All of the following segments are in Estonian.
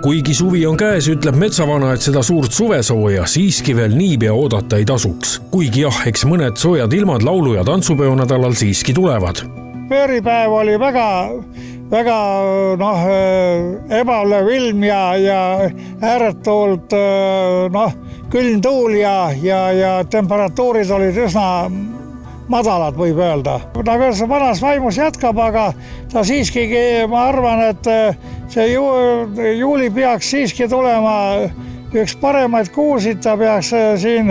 Kuigi suvi on käes, ütleb metsavana, et seda suurt suvesooja siiski veel niipea oodata ei tasuks. Kuigi jah, eks mõned soojad ilmad laulu- ja tantsupeo nädalal siiski tulevad. Pööripäev oli väga ebalev ilm ja ääretult külm tuul ja temperatuurid olid üsna madalad, võib öelda. Nagu see vanas vaimus jätkab, aga ta siiski, ma arvan, et see juuli peaks siiski tulema üks paremaid kuusid, ta peaks siin,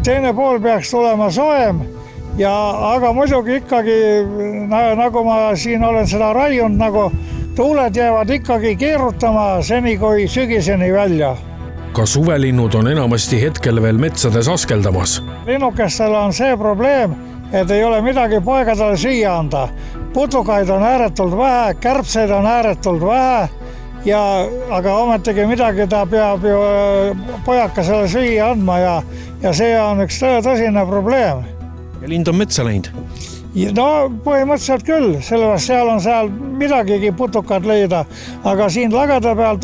teine pool peaks tulema soojem. Aga muidugi ikkagi, nagu ma siin olen seda raiunud, nagu tuuled jäävad ikkagi keerutama seni kui sügiseni välja. Ka suvelinnud on enamasti hetkel veel metsades askeldamas. Linnukestel on see probleem, et ei ole midagi poegadele süüa anda. Putukaid on ääretult vähe, kärbseid on ääretult vähe, aga ometigi midagi ta peab ju pojakasele süüa andma ja see on üks tõsine probleem. Ja lind on metsa läinud? No põhimõtteliselt küll, sellepärast seal on midagigi putukad leida, aga siin lagade peal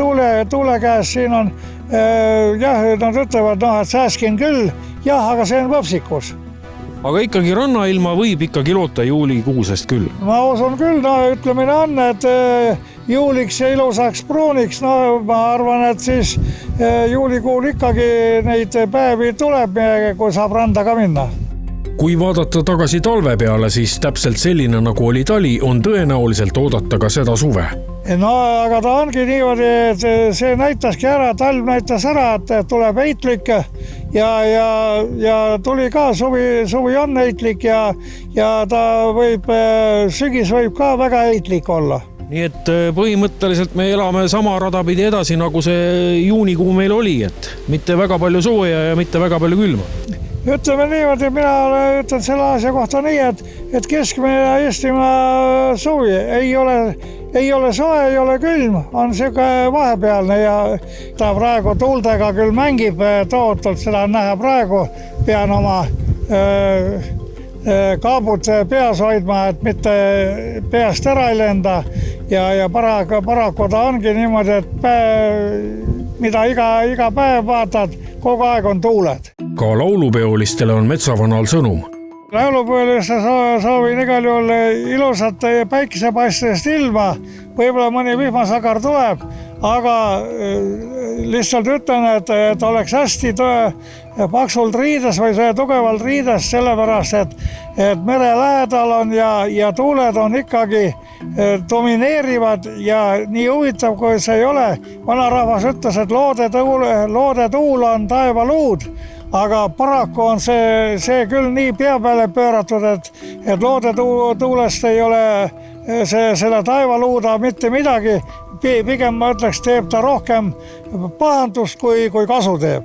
tuule käes siin on, nad ütlevad, et sääskin küll, aga see on võpsikus. Aga ikkagi rannailma võib ikkagi loota juulikuusest küll? Ma usun küll, ütlemine on, et juuliks ja ilusaks pruuniks, ma arvan, et siis juulikuul ikkagi neid päevi tuleb, kui saab randa ka minna. Kui vaadata tagasi talve peale, siis täpselt selline nagu oli tali, on tõenäoliselt oodata ka seda suve. Aga ta ongi niimoodi, et see näitaski ära, talv näitas ära, et tuleb heitlik ja tuli ka, suvi on heitlik ja ta sügis võib ka väga heitlik olla. Nii et põhimõtteliselt me elame sama rada pidi edasi, nagu see juunikuu meil oli, et mitte väga palju sooja ja mitte väga palju külma. Ütleme niimoodi, mina ütlen selle asja kohta nii, et keskmine Eestimaa suvi ei ole soe, ei ole külm, on siuke vahepealne ja ta praegu tuultega küll mängib tohutult, seda on näha praegu, pean oma kaabud peas hoidma, et mitte peast ära ei lenda ja paraku ta ongi niimoodi, et mida iga päev vaatad, kogu aeg on tuuled. Ka laulupeolistele on metsavanal sõnum. Laulupeolistele soovin igal juhul ilusat päikesepaistest ilma, võib-olla mõni vihmasagar tuleb, aga lihtsalt ütlen, et oleks hästi paksult riides või tugevalt riides, sellepärast, et mere lähedal on ja tuuled on ikkagi domineerivad ja nii huvitav, kui see ei ole. Vanarahvas ütles, et loode tuul on taevaluud, aga paraku on see küll nii pea peale pööratud, et loode tuulest ei ole selle taevaluuda mitte midagi. Pigem ma ütleks, teeb ta rohkem pahandust kui kasu teeb.